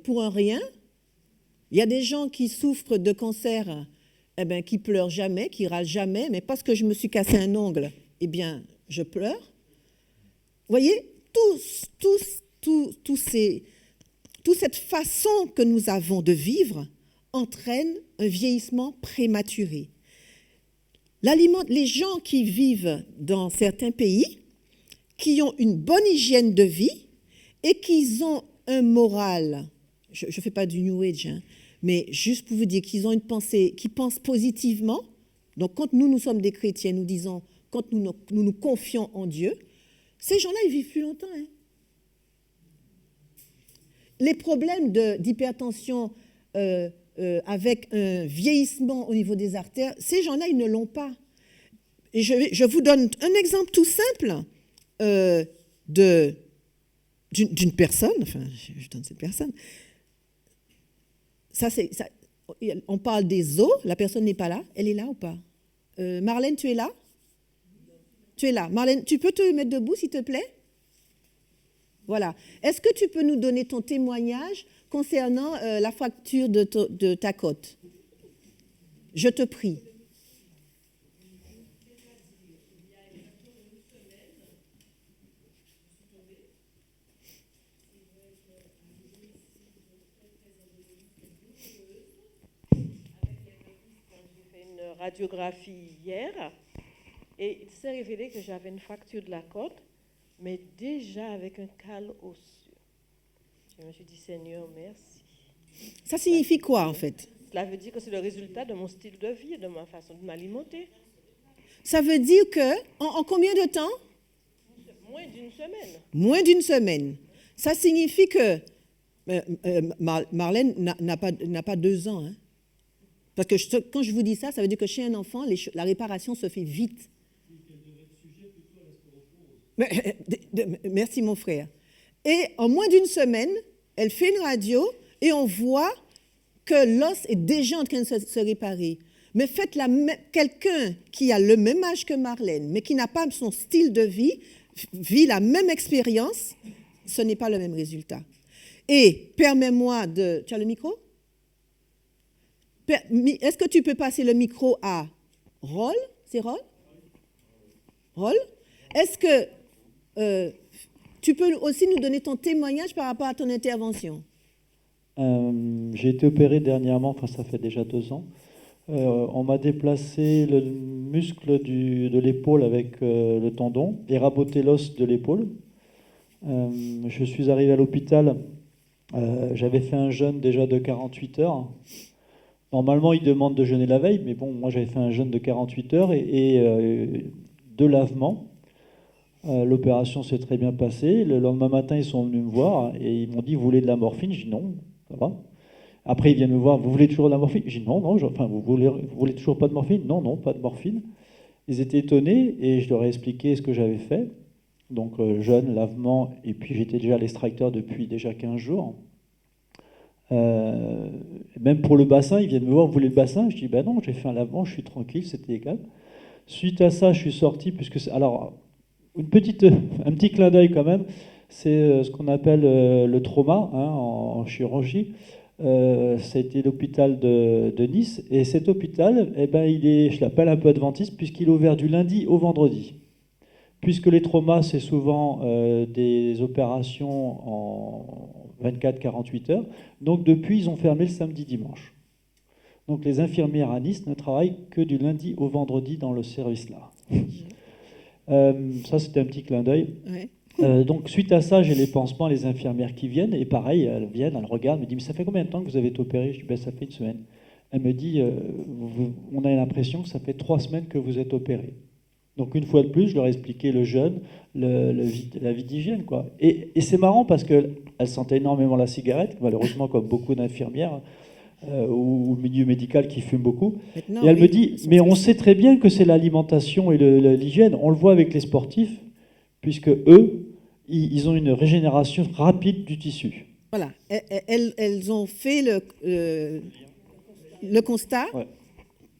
pour un rien. Il y a des gens qui souffrent de cancer, qui pleurent jamais, qui râlent jamais, mais parce que je me suis cassé un ongle, je pleure. Vous voyez, toute cette façon que nous avons de vivre entraîne un vieillissement prématuré. Les gens qui vivent dans certains pays, qui ont une bonne hygiène de vie et qui ont un moral, je ne fais pas du New Age, mais juste pour vous dire qu'ils ont une pensée, qui pensent positivement. Donc, quand nous sommes des chrétiens, nous disons, quand nous confions en Dieu, ces gens-là, ils vivent plus longtemps. Les problèmes d'hypertension avec un vieillissement au niveau des artères, ces gens-là, ils ne l'ont pas. Et je vous donne un exemple tout simple d'une personne, enfin, je donne cette personne. On parle des os, la personne n'est pas là. Elle est là ou pas? Marlène, tu es là? Tu es là. Marlène, tu peux te mettre debout, s'il te plaît? Voilà. Est-ce que tu peux nous donner ton témoignage concernant la fracture de ta côte? Je te prie. Radiographie hier et il s'est révélé que j'avais une fracture de la côte, mais déjà avec un cal osseux. Je me suis dit, Seigneur, merci. Ça signifie quoi, en fait? Cela veut dire que c'est le résultat de mon style de vie et de ma façon de m'alimenter. Ça veut dire que, en combien de temps? Moins d'une semaine. Moins d'une semaine. Ça signifie que Marlène n'a pas 2 ans, Parce que quand je vous dis ça, ça veut dire que chez un enfant, la réparation se fait vite. Merci mon frère. Et en moins d'une semaine, elle fait une radio et on voit que l'os est déjà en train de se réparer. Mais faites quelqu'un qui a le même âge que Marlène, mais qui n'a pas son style de vie, vit la même expérience, ce n'est pas le même résultat. Et permets-moi de... Tu as le micro? Est-ce que tu peux passer le micro à Roll? C'est Roll? Roll? Est-ce que tu peux aussi nous donner ton témoignage par rapport à ton intervention. J'ai été opéré dernièrement, enfin ça fait déjà 2 ans. On m'a déplacé le muscle de l'épaule avec le tendon et raboté l'os de l'épaule. Je suis arrivé à l'hôpital, j'avais fait un jeûne déjà de 48 heures. Normalement, ils demandent de jeûner la veille, mais bon, moi j'avais fait un jeûne de 48 heures et 2 lavements. L'opération s'est très bien passée. Le lendemain matin, ils sont venus me voir et ils m'ont dit, vous voulez de la morphine? Je dis non, ça va. Après, ils viennent me voir, vous voulez toujours de la morphine? Je dis non, vous voulez toujours pas de morphine? Non, non, pas de morphine. Ils étaient étonnés et je leur ai expliqué ce que j'avais fait. Donc jeûne, lavement, et puis j'étais déjà à l'extracteur depuis déjà 15 jours. Même pour le bassin, ils viennent me voir, vous voulez le bassin? Je dis ben non, j'ai fait un lavement, je suis tranquille, c'était égal. Suite à ça, je suis sorti, alors, un petit clin d'œil quand même, c'est ce qu'on appelle le trauma en chirurgie. Ça a été l'hôpital de Nice, et cet hôpital, je l'appelle un peu adventiste, puisqu'il est ouvert du lundi au vendredi. Puisque les traumas, c'est souvent des opérations en 24-48 heures. Donc depuis, ils ont fermé le samedi-dimanche. Donc les infirmières à Nice ne travaillent que du lundi au vendredi dans le service-là. Ça, c'était un petit clin d'œil. Ouais. Donc suite à ça, j'ai les pansements, les infirmières qui viennent. Et pareil, elles viennent, elles regardent, me disent, mais ça fait combien de temps que vous avez été opéré? Je dis, ben, ça fait 1 semaine. Elle me dit, on a l'impression que ça fait 3 semaines que vous êtes opéré. Donc une fois de plus, je leur ai expliqué le jeûne, la vie d'hygiène, quoi. Et c'est marrant parce qu'elle sentait énormément la cigarette, malheureusement comme beaucoup d'infirmières ou milieu médical qui fument beaucoup. Maintenant, et elle me dit, mais on sait très bien que c'est l'alimentation et l'hygiène. On le voit avec les sportifs, puisque eux, ils ont une régénération rapide du tissu. Voilà, elles ont fait le constat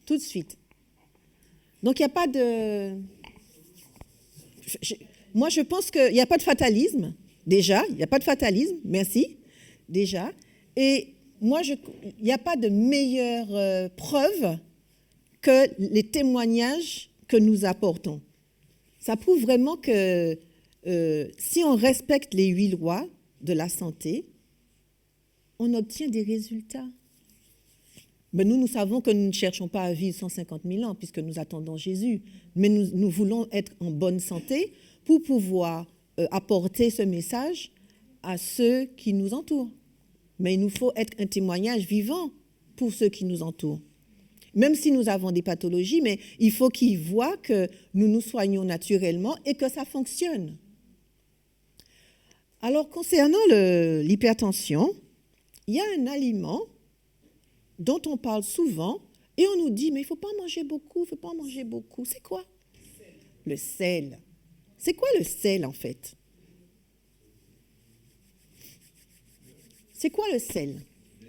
tout de suite. Donc, il n'y a pas de... Moi, je pense qu'il n'y a pas de fatalisme, déjà. Il n'y a pas de fatalisme, merci, déjà. Et moi, il n'y a pas de meilleure preuve que les témoignages que nous apportons. Ça prouve vraiment que si on respecte les 8 lois de la santé, on obtient des résultats. Mais nous savons que nous ne cherchons pas à vivre 150 000 ans puisque nous attendons Jésus. Mais nous voulons être en bonne santé pour pouvoir apporter ce message à ceux qui nous entourent. Mais il nous faut être un témoignage vivant pour ceux qui nous entourent. Même si nous avons des pathologies, mais il faut qu'ils voient que nous nous soignons naturellement et que ça fonctionne. Alors, concernant l'hypertension, il y a un aliment dont on parle souvent, et on nous dit, mais il ne faut pas en manger beaucoup, il ne faut pas en manger beaucoup. C'est quoi? Le sel. C'est quoi le sel, en fait? C'est quoi le sel?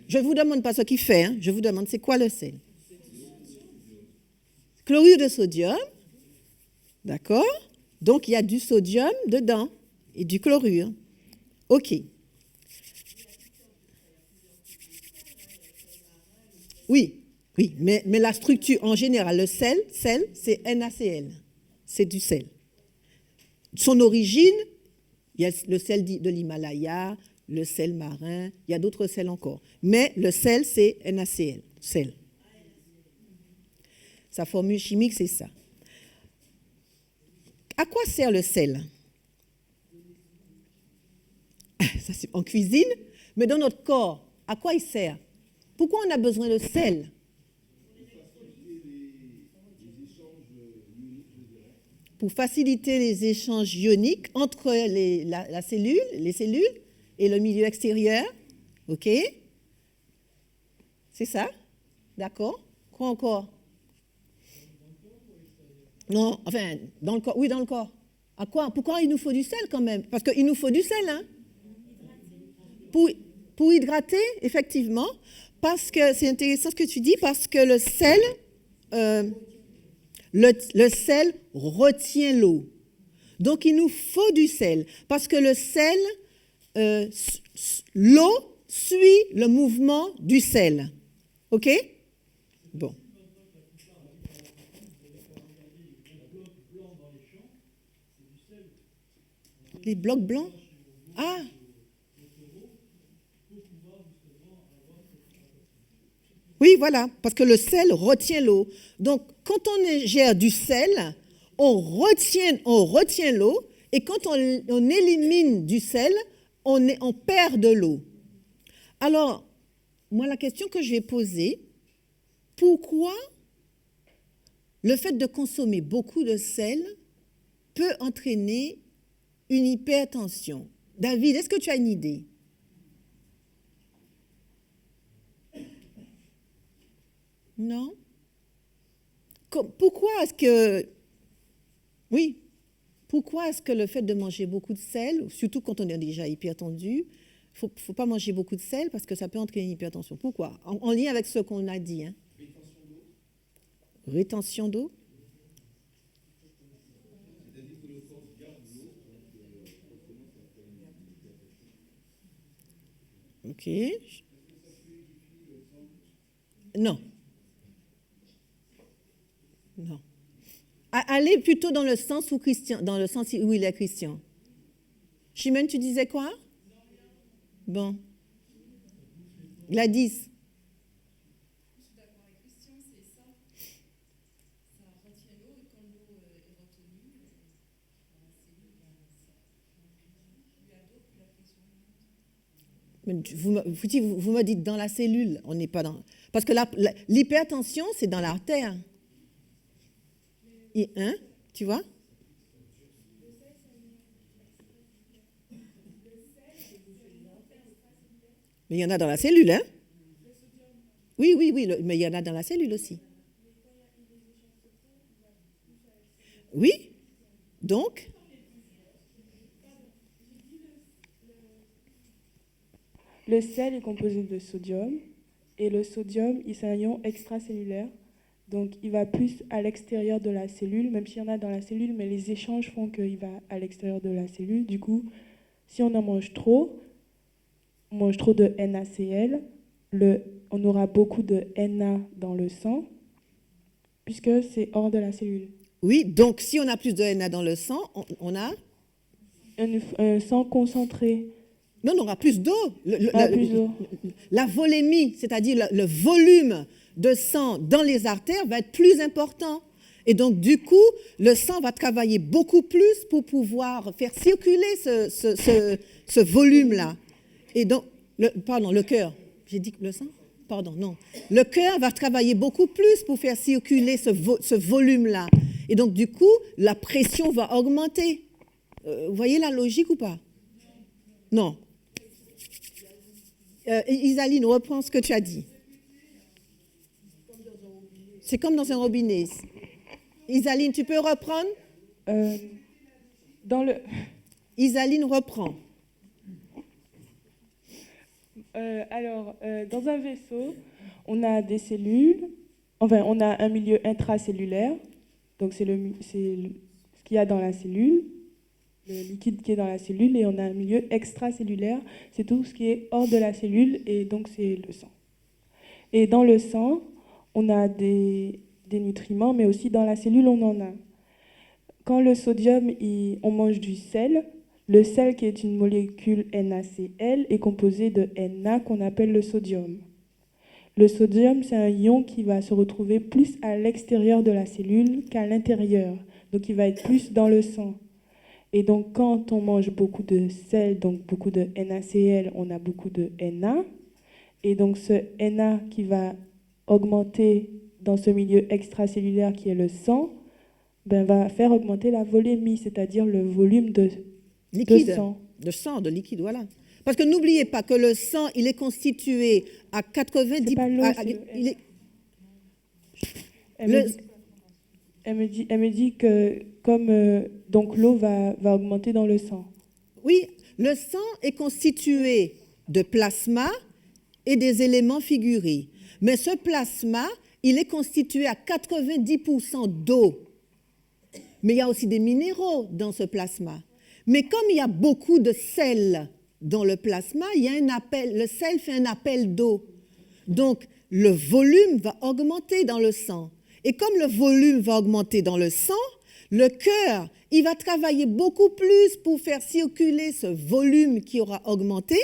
Je ne vous demande pas ce qu'il fait, hein. Je vous demande, c'est quoi le sel? Chlorure de sodium, d'accord? Donc, il y a du sodium dedans et du chlorure. OK. Oui, mais la structure en général, le sel, c'est NaCl, c'est du sel. Son origine, il y a le sel de l'Himalaya, le sel marin, il y a d'autres sels encore. Mais le sel, c'est NaCl, sel. Sa formule chimique, c'est ça. À quoi sert le sel? Ça, c'est en cuisine, mais dans notre corps, à quoi il sert? Pourquoi on a besoin de sel? Pour faciliter les échanges ioniques entre les cellules et le milieu extérieur. OK? C'est ça? D'accord? Quoi encore? Non, enfin, dans le corps. Oui, dans le corps. À quoi? Pourquoi il nous faut du sel quand même? Parce qu'il nous faut du sel, hein? Pour hydrater, effectivement. Parce que c'est intéressant ce que tu dis, parce que le sel, le sel retient l'eau. Donc, il nous faut du sel. Parce que le sel, l'eau suit le mouvement du sel. OK? Bon. Les blocs blancs? Ah! Oui, voilà, parce que le sel retient l'eau. Donc, quand on ingère du sel, on retient l'eau, et quand on élimine du sel, on perd de l'eau. Alors, moi, la question que je vais poser, pourquoi le fait de consommer beaucoup de sel peut entraîner une hypertension? David, est-ce que tu as une idée? Non? Pourquoi est-ce que... Oui. Pourquoi est-ce que le fait de manger beaucoup de sel, surtout quand on est déjà hypertendu, il ne faut pas manger beaucoup de sel parce que ça peut entraîner une hypertension? Pourquoi? En lien avec ce qu'on a dit. Hein? Rétention d'eau? Ok. Non. Non. Allez plutôt dans le sens où il est Christian. Chimène, tu disais quoi? Bon. Gladys. Je suis d'accord avec Christian, c'est ça. Ça retient l'eau et quand l'eau est retenue, dans la cellule, plus à l'eau, plus la pression. Vous me dites dans la cellule, on n'est pas dans... Parce que l'hypertension, c'est dans l'artère. Hein? Tu vois? Mais il y en a dans la cellule, hein? Oui, mais il y en a dans la cellule aussi. Oui? Donc? Le sel est composé de sodium, et le sodium, c'est un ion extracellulaire. Donc, il va plus à l'extérieur de la cellule, même s'il y en a dans la cellule, mais les échanges font qu'il va à l'extérieur de la cellule. Du coup, si on en mange trop, on mange trop de NaCl, on aura beaucoup de Na dans le sang, puisque c'est hors de la cellule. Oui, donc si on a plus de Na dans le sang, on a un sang concentré. Non, on aura plus d'eau. Plus d'eau. La volémie, c'est-à-dire le volume de sang dans les artères va être plus important. Et donc, du coup, le sang va travailler beaucoup plus pour pouvoir faire circuler ce volume-là. Et donc, le cœur. J'ai dit le sang? Pardon, non. Le cœur va travailler beaucoup plus pour faire circuler ce volume-là. Et donc, du coup, la pression va augmenter. Vous voyez la logique ou pas? Non. Isaline, reprends ce que tu as dit. C'est comme dans un robinet. Isaline, tu peux reprendre? Isaline, reprend. Dans un vaisseau, on a des cellules, on a un milieu intracellulaire, donc c'est ce qu'il y a dans la cellule, le liquide qui est dans la cellule, et on a un milieu extracellulaire, c'est tout ce qui est hors de la cellule, et donc c'est le sang. Et dans le sang, on a des nutriments, mais aussi dans la cellule, on en a. Quand le sodium, on mange du sel, le sel qui est une molécule NaCl est composé de Na qu'on appelle le sodium. Le sodium, c'est un ion qui va se retrouver plus à l'extérieur de la cellule qu'à l'intérieur. Donc il va être plus dans le sang. Et donc quand on mange beaucoup de sel, donc beaucoup de NaCl, on a beaucoup de Na. Et donc ce Na qui va augmenter dans ce milieu extracellulaire qui est le sang, va faire augmenter la volémie, c'est-à-dire le volume de sang. De liquide, voilà. Parce que n'oubliez pas que le sang, il est constitué à 90%. C'est pas l'eau, elle me dit que comme donc l'eau va augmenter dans le sang. Oui, le sang est constitué de plasma et des éléments figurés. Mais ce plasma, il est constitué à 90% d'eau. Mais il y a aussi des minéraux dans ce plasma. Mais comme il y a beaucoup de sel dans le plasma, le sel fait un appel d'eau. Donc, le volume va augmenter dans le sang. Et comme le volume va augmenter dans le sang, Le cœur, il va travailler beaucoup plus pour faire circuler ce volume qui aura augmenté,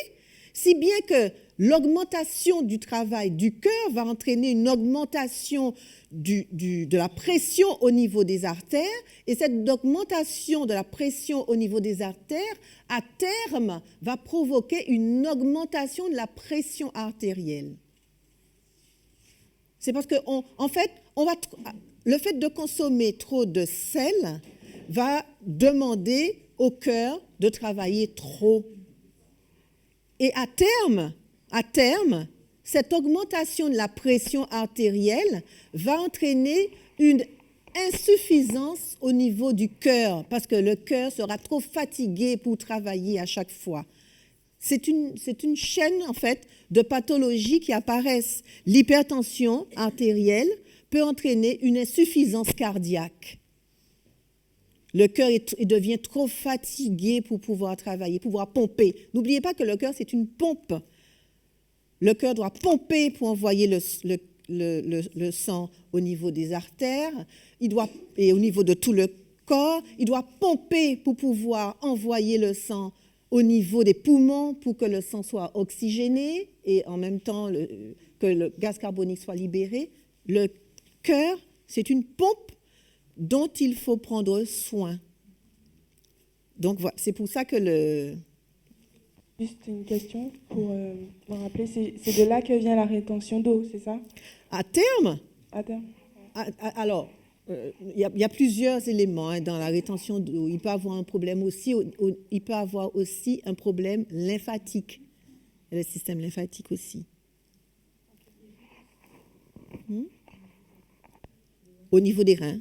si bien que l'augmentation du travail du cœur va entraîner une augmentation de la pression au niveau des artères, et cette augmentation de la pression au niveau des artères, à terme, va provoquer une augmentation de la pression artérielle. C'est parce que, en fait, le fait de consommer trop de sel va demander au cœur de travailler trop. Et à terme, cette augmentation de la pression artérielle va entraîner une insuffisance au niveau du cœur, parce que le cœur sera trop fatigué pour travailler à chaque fois. C'est une chaîne, en fait, de pathologies qui apparaissent. L'hypertension artérielle peut entraîner une insuffisance cardiaque. Le cœur il devient trop fatigué pour pouvoir travailler, pouvoir pomper. N'oubliez pas que le cœur, c'est une pompe. Le cœur doit pomper pour envoyer le sang au niveau des artères, et au niveau de tout le corps. Il doit pomper pour pouvoir envoyer le sang au niveau des poumons pour que le sang soit oxygéné et en même temps que le gaz carbonique soit libéré. Le cœur, c'est une pompe dont il faut prendre soin. Donc voilà, c'est pour ça que Juste une question pour me rappeler, c'est de là que vient la rétention d'eau, c'est ça? À terme, À terme. alors, il y a plusieurs éléments dans la rétention d'eau. Il peut avoir un problème aussi, il peut avoir aussi un problème lymphatique, le système lymphatique aussi. Au niveau des reins.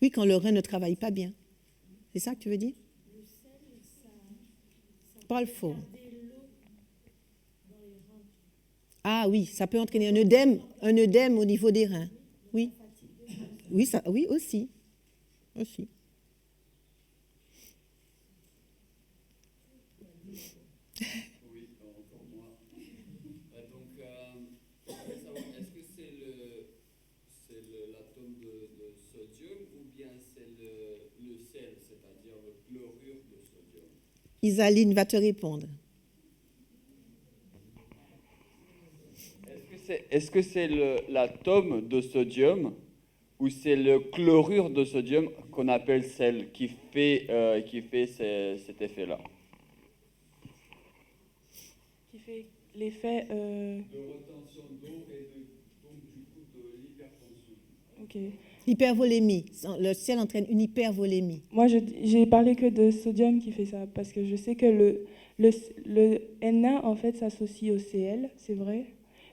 Oui, quand le rein ne travaille pas bien. C'est ça que tu veux dire? Parle fort. Ah oui, ça peut entraîner un œdème au niveau des reins. Oui. Oui, aussi. Oui, encore moi. Donc, je voulais savoir, est-ce que c'est l'atome de sodium ou bien c'est le sel, c'est-à-dire le chlorure de sodium? Isaline va te répondre. Est-ce que c'est l'atome de sodium ou c'est le chlorure de sodium qu'on appelle sel qui fait cet effet-là? Qui fait l'effet... De rétention d'eau et donc du coup de l'hypertension. Ok. Hypervolémie. Le sel entraîne une hypervolémie. Moi, j'ai parlé que de sodium qui fait ça, parce que je sais que le Na, en fait, s'associe au Cl, c'est vrai.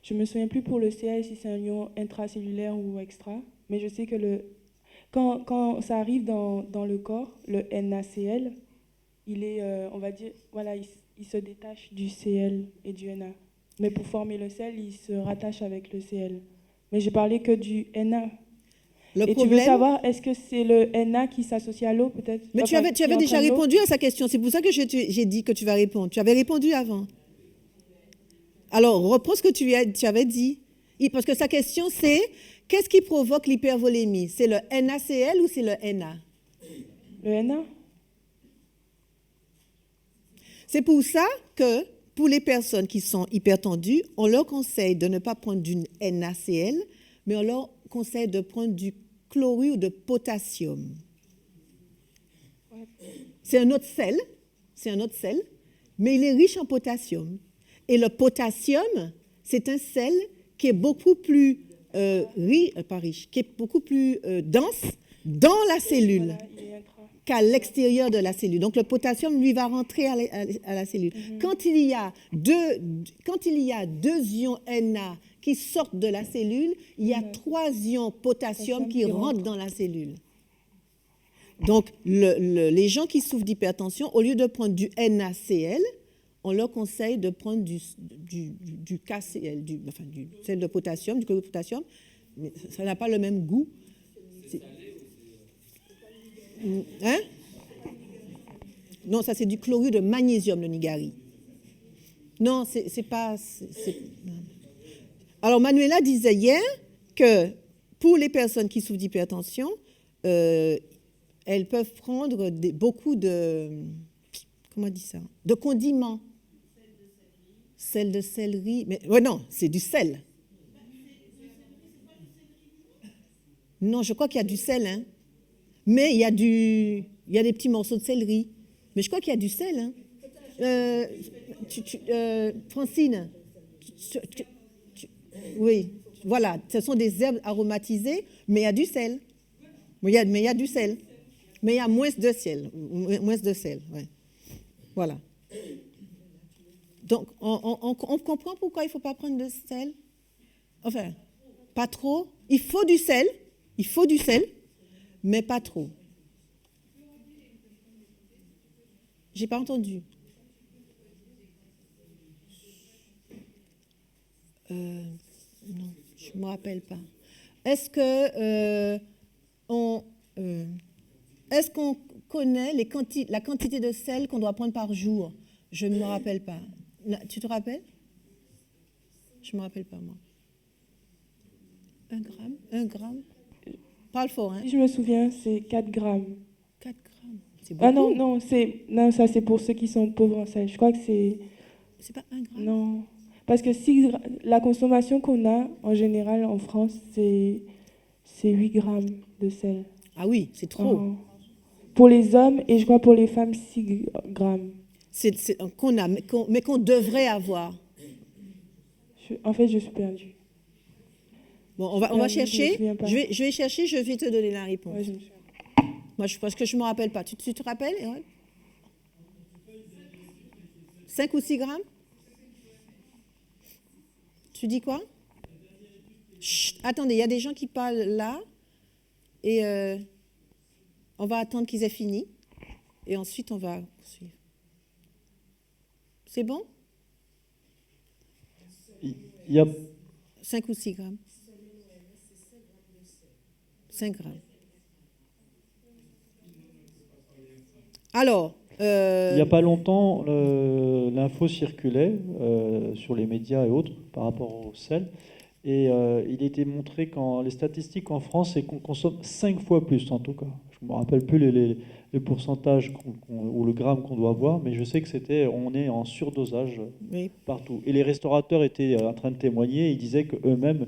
Je me souviens plus pour le Cl si c'est un ion intracellulaire ou extra, mais je sais que quand ça arrive dans le corps, le NaCl, il est, on va dire, voilà, il se détache du Cl et du Na. Mais pour former le sel, il se rattache avec le Cl. Mais j'ai parlé que du Na. Le Et problème, tu veux savoir, est-ce que c'est le Na qui s'associe à l'eau, peut-être? mais tu avais déjà répondu à sa question. C'est pour ça que j'ai dit que tu vas répondre. Tu avais répondu avant. Alors, reprends ce que tu avais dit. Parce que sa question, c'est qu'est-ce qui provoque l'hypervolémie? C'est le NaCl ou c'est le Na? Le Na? C'est pour ça que, pour les personnes qui sont hypertendues, on leur conseille de ne pas prendre du NaCl, mais on leur conseille de prendre du chlorure de potassium. C'est un autre sel, mais il est riche en potassium. Et le potassium, c'est un sel qui est beaucoup plus qui est beaucoup plus dense dans la cellule qu'à l'extérieur de la cellule. Donc le potassium, lui, va rentrer à la cellule. Quand il y a deux ions Na qui sortent de la cellule, il y a 3 ions potassium qui rentrent dans la cellule. Donc les gens qui souffrent d'hypertension, au lieu de prendre du NaCl, on leur conseille de prendre du KCl, du sel de potassium, du chlorure de potassium, mais ça n'a pas le même goût. C'est salé ou c'est... Hein? Non, ça c'est du chlorure de magnésium, le Nigari. Non, c'est pas... Alors, Manuela disait hier que pour les personnes qui souffrent d'hypertension, elles peuvent prendre beaucoup de, comment on dit ça, de condiments. Sel de céleri, mais non, c'est du sel. Non, je crois qu'il y a du sel, hein. Mais il y a des petits morceaux de céleri. Mais je crois qu'il y a du sel, hein. Francine, oui, voilà, ce sont des herbes aromatisées, mais il y a du sel. Mais il y a du sel. Mais il y a moins de sel. Ouais. Voilà. Donc, on comprend pourquoi il ne faut pas prendre de sel. Enfin, pas trop. Il faut du sel, mais pas trop. J'ai pas entendu. Non, je ne me rappelle pas. Est-ce qu'on connaît la quantité de sel qu'on doit prendre par jour? Je ne me rappelle pas. Tu te rappelles? Je ne me rappelle pas, moi. 1 gramme? Parle fort, hein? Si je me souviens, c'est 4 grammes. 4 grammes. C'est beaucoup. Ah non, ça c'est pour ceux qui sont pauvres en sel. Je crois que c'est... C'est pas 1 gramme? Non. Parce que la consommation qu'on a, en général, en France, c'est 8 grammes de sel. Ah oui, c'est trop. Pour les hommes, et je crois pour les femmes, 6 grammes. Mais qu'on devrait avoir. En fait, je suis perdue. Bon, on va chercher. Je vais chercher, je vais te donner la réponse. Ouais, je me souviens. Moi, parce que je ne me rappelle pas. Tu te rappelles, Erol? 5 ou 6 grammes? Tu dis quoi? Chut, attendez, il y a des gens qui parlent là. Et on va attendre qu'ils aient fini. Et ensuite, on va poursuivre. C'est bon? Il y a 5 ou 6 grammes. 5 grammes. Alors, il n'y a pas longtemps, l'info circulait sur les médias et autres par rapport au sel. Et il était montré quand les statistiques en France, c'est qu'on consomme 5 fois plus en tout cas. Je ne me rappelle plus les pourcentages ou le gramme qu'on doit avoir, mais je sais que on est en surdosage partout. Et les restaurateurs étaient en train de témoigner, ils disaient qu'eux-mêmes,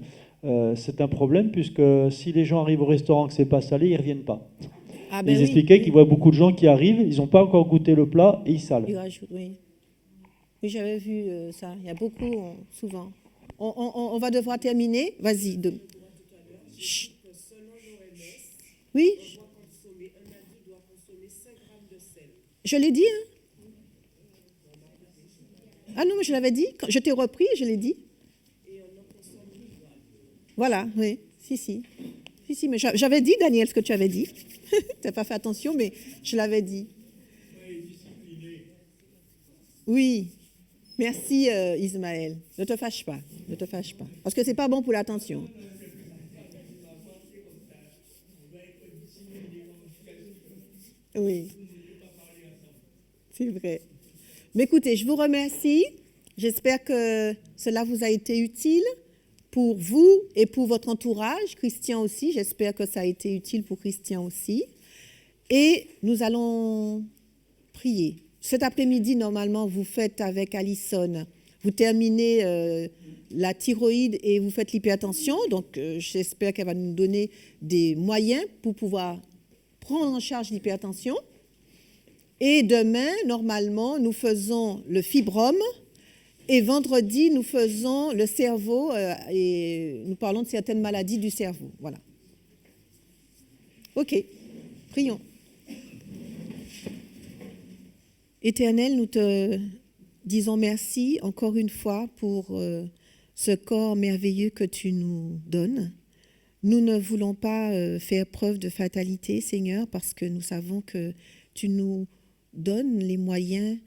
c'est un problème, puisque si les gens arrivent au restaurant que c'est pas salé, ils ne reviennent pas. Ah ben ils expliquaient qu'ils voient beaucoup de gens qui arrivent, ils n'ont pas encore goûté le plat et ils salent. Ils rajoutent, oui. Oui, j'avais vu ça. Il y a beaucoup, souvent. On va devoir terminer. Vas-y. Chut. Oui. Je l'ai dit, hein? Ah non, mais je l'avais dit. Je t'ai repris, je l'ai dit. Voilà, oui. Si, mais j'avais dit, Daniel, ce que tu avais dit. Tu n'as pas fait attention, mais je l'avais dit. Oui. Merci, Ismaël. Ne te fâche pas. Parce que ce n'est pas bon pour l'attention. Oui. C'est vrai. Mais écoutez, je vous remercie. J'espère que cela vous a été utile pour vous et pour votre entourage. Christian aussi, j'espère que ça a été utile pour Christian aussi. Et nous allons prier. Cet après-midi, normalement, vous faites avec Alison, vous terminez la thyroïde et vous faites l'hypertension. Donc, j'espère qu'elle va nous donner des moyens pour pouvoir prendre en charge l'hypertension. Et demain, normalement, nous faisons le fibrome. Et vendredi, nous faisons le cerveau et nous parlons de certaines maladies du cerveau. Voilà. OK. Prions. Éternel, nous te disons merci encore une fois pour ce corps merveilleux que tu nous donnes. Nous ne voulons pas faire preuve de fatalité, Seigneur, parce que nous savons que tu nous donnes les moyens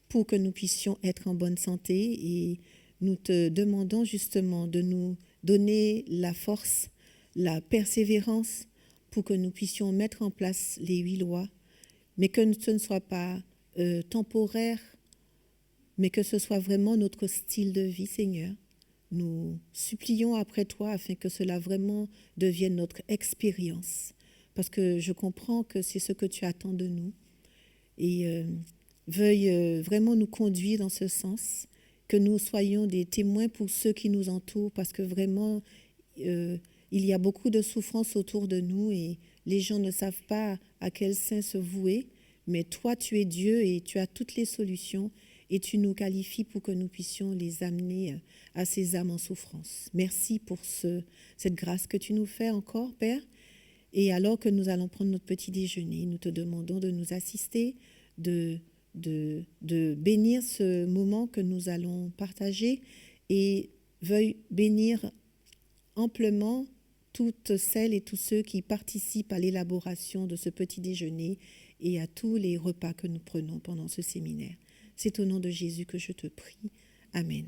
pour que nous puissions être en bonne santé, et nous te demandons justement de nous donner la force, la persévérance pour que nous puissions mettre en place les 8 lois, mais que ce ne soit pas temporaire, mais que ce soit vraiment notre style de vie, Seigneur. Nous supplions après toi afin que cela vraiment devienne notre expérience. parce que je comprends que c'est ce que tu attends de nous. Et veuille vraiment nous conduire dans ce sens, que nous soyons des témoins pour ceux qui nous entourent, parce que vraiment, il y a beaucoup de souffrance autour de nous et les gens ne savent pas à quel saint se vouer, mais toi, tu es Dieu et tu as toutes les solutions et tu nous qualifies pour que nous puissions les amener à ces âmes en souffrance. Merci pour cette grâce que tu nous fais encore, Père. Et alors que nous allons prendre notre petit déjeuner, nous te demandons de nous assister, de bénir ce moment que nous allons partager et veuille bénir amplement toutes celles et tous ceux qui participent à l'élaboration de ce petit déjeuner et à tous les repas que nous prenons pendant ce séminaire. C'est au nom de Jésus que je te prie. Amen.